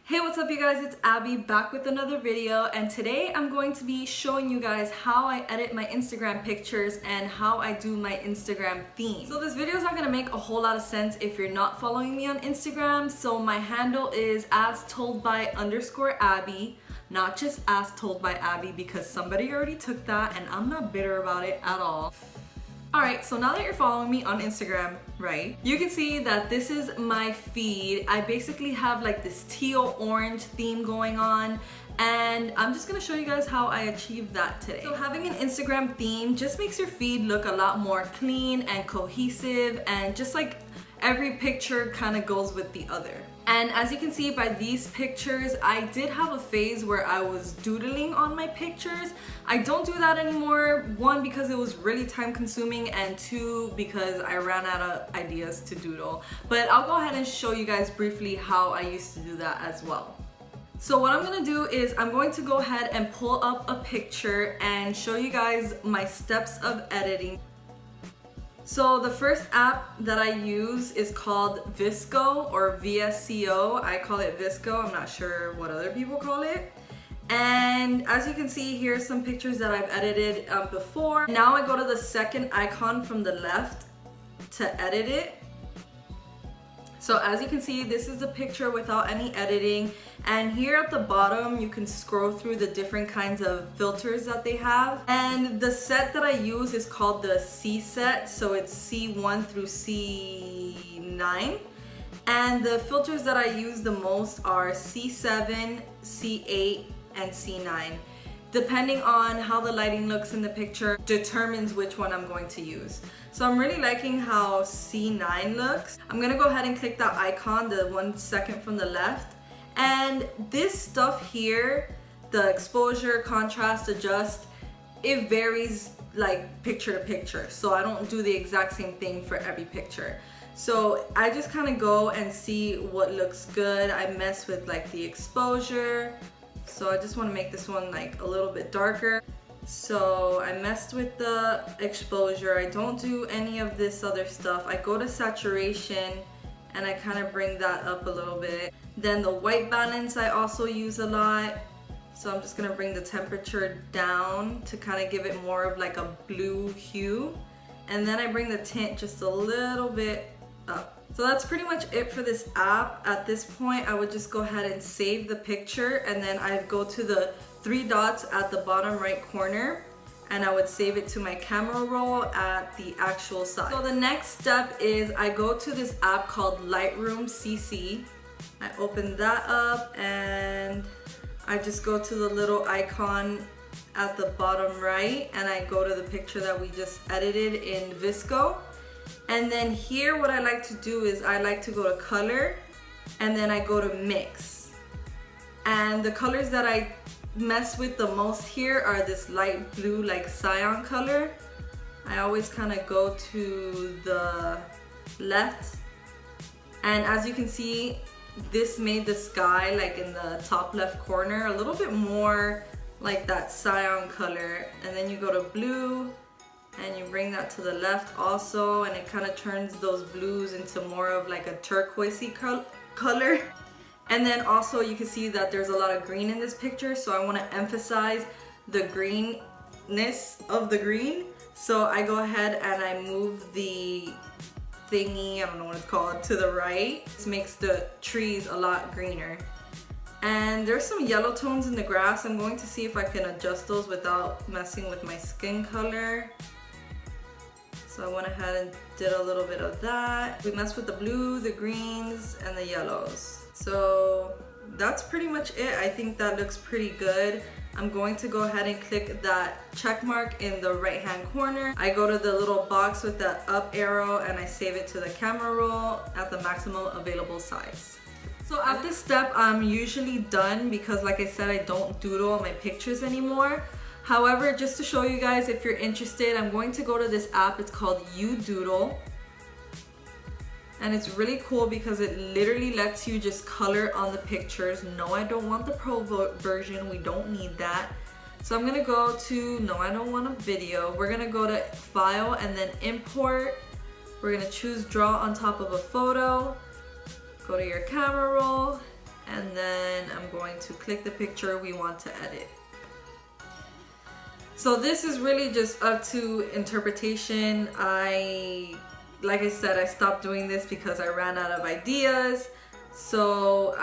Hey, what's up you guys? It's Abby back with another video, and today I'm going to be showing you guys how I edit my Instagram pictures and how I do my Instagram theme. So this video is not going to make a whole lot of sense if you're not following me on Instagram. So my handle is @toldby_Abby, not just @toldbyAbby, because somebody already took that and I'm not bitter about it at all. Alright, so now that you're following me on Instagram, right, you can see that this is my feed. I basically have like this teal orange theme going on, and I'm just gonna show you guys how I achieved that today. So having an Instagram theme just makes your feed look a lot more clean and cohesive, and just like every picture kind of goes with the other. And as you can see by these pictures, I did have a phase where I was doodling on my pictures. I don't do that anymore, one, because it was really time consuming, and two, because I ran out of ideas to doodle. But I'll go ahead and show you guys briefly how I used to do that as well. So what I'm gonna do is I'm going to go ahead and pull up a picture and show you guys my steps of editing. So the first app that I use is called Visco, or VSCO. I call it Visco. I'm not sure what other people call it. And as you can see, here's some pictures that I've edited before. Now I go to the second icon from the left to edit it. So as you can see, this is the picture without any editing, and here at the bottom you can scroll through the different kinds of filters that they have. And the set that I use is called the C set, so it's C1 through C9. And the filters that I use the most are C7, C8, and C9. Depending on how the lighting looks in the picture determines which one I'm going to use. So I'm really liking how C9 looks. I'm gonna go ahead and click that icon, the 1 second from the left. And this stuff here, the exposure, contrast, adjust, it varies like picture to picture. So I don't do the exact same thing for every picture. So I just kind of go and see what looks good. I mess with like the exposure. So I just want to make this one like a little bit darker. So I messed with the exposure. I don't do any of this other stuff. I go to saturation and I kind of bring that up a little bit. Then the white balance I also use a lot. So I'm just going to bring the temperature down to kind of give it more of like a blue hue. And then I bring the tint just a little bit up. So that's pretty much it for this app. At this point, I would just go ahead and save the picture, and then I'd go to the 3 dots at the bottom right corner, and I would save it to my camera roll at the actual side. So the next step is I go to this app called Lightroom CC. I open that up and I just go to the little icon at the bottom right, and I go to the picture that we just edited in Visco. And then here what I like to do is I like to go to color, and then I go to mix. And the colors that I mess with the most here are this light blue, like cyan color. I always kind of go to the left, and as you can see, this made the sky like in the top left corner a little bit more like that cyan color. And then you go to blue and you bring that to the left also, and it kind of turns those blues into more of like a turquoisey color. And then also you can see that there's a lot of green in this picture, so I want to emphasize the greenness of the green. So I go ahead and I move the thingy, I don't know what it's called, to the right. This makes the trees a lot greener. And there's some yellow tones in the grass. I'm going to see if I can adjust those without messing with my skin color. So I went ahead and did a little bit of that. We messed with the blue, the greens, and the yellows. So that's pretty much it. I think that looks pretty good. I'm going to go ahead and click that check mark in the right hand corner. I go to the little box with that up arrow and I save it to the camera roll at the maximum available size. So at this step, I'm usually done because, like I said, I don't doodle on my pictures anymore. However, just to show you guys, if you're interested, I'm going to go to this app. It's called Doodle. And it's really cool because it literally lets you just color on the pictures. No, I don't want the pro version. We don't need that. So I'm gonna go to, no, I don't want a video. We're gonna go to File and then Import. We're gonna choose Draw on top of a photo. Go to your camera roll, and then I'm going to click the picture we want to edit. So this is really just up to interpretation. Like I said, I stopped doing this because I ran out of ideas. So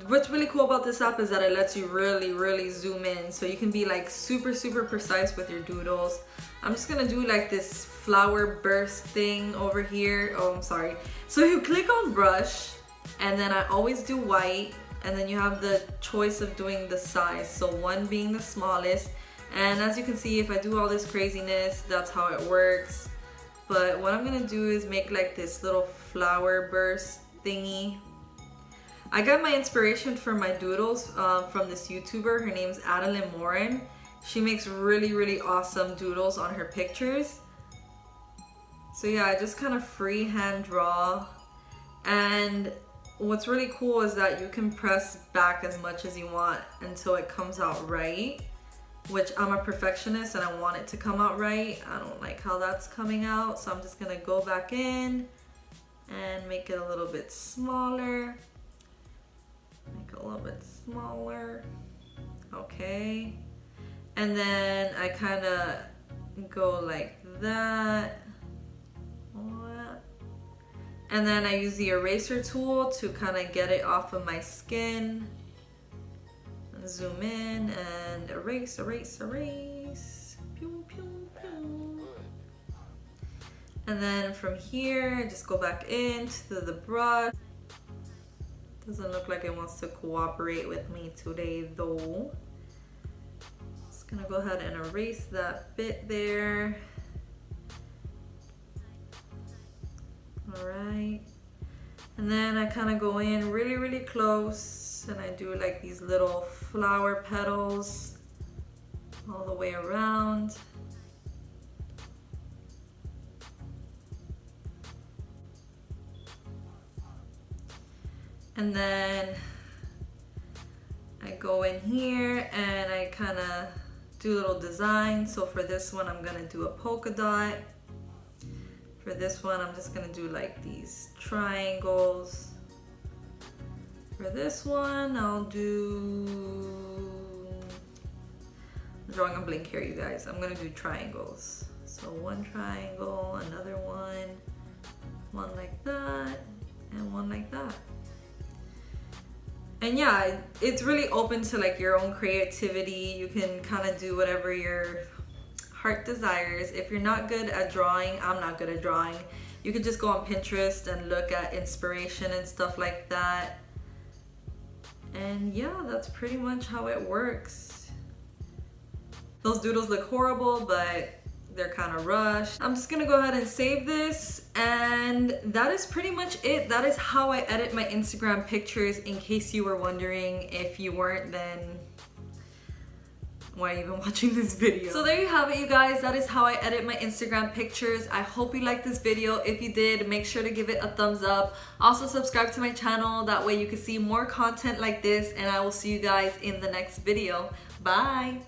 what's really cool about this app is that it lets you really zoom in. So you can be like super precise with your doodles. I'm just gonna do like this flower burst thing over here. Oh, I'm sorry. So you click on brush, and then I always do white, and then you have the choice of doing the size. So 1 being the smallest. And as you can see, if I do all this craziness, that's how it works. But what I'm gonna do is make like this little flower burst thingy. I got my inspiration for my doodles from this YouTuber. Her name's Adeline Morin. She makes really awesome doodles on her pictures. So yeah, I just kind of freehand draw. And what's really cool is that you can press back as much as you want until it comes out right. Which I'm a perfectionist and I want it to come out right. I don't like how that's coming out, so I'm just gonna go back in and make it a little bit smaller. Make it a little bit smaller. Okay. And then I kind of go like that. And then I use the eraser tool to kind of get it off of my skin. Zoom in and erase. Pew, pew, pew. And then from here, just go back into the brush. Doesn't look like it wants to cooperate with me today though. Just gonna go ahead and erase that bit there. All right. And then I kind of go in really close. And I do like these little flower petals all the way around. And then I go in here and I kind of do little designs. So for this one, I'm gonna do a polka dot. For this one, I'm just gonna do like these triangles. For this one, I'll do... I'm drawing a blank here, you guys. I'm gonna do triangles. So 1 triangle, another one like that, and 1 like that. And yeah, it's really open to like your own creativity. You can kind of do whatever your heart desires. If you're not good at drawing, I'm not good at drawing, you could just go on Pinterest and look at inspiration and stuff like that. And yeah, that's pretty much how it works. Those doodles look horrible, but they're kind of rushed. I'm just gonna go ahead and save this, and that is pretty much it. That is how I edit my Instagram pictures, in case you were wondering. If you weren't, then why are you even watching this video? So there you have it, you guys. That is how I edit my Instagram pictures. I hope you liked this video. If you did, make sure to give it a thumbs up. Also subscribe to my channel. That way you can see more content like this, and I will see you guys in the next video. Bye.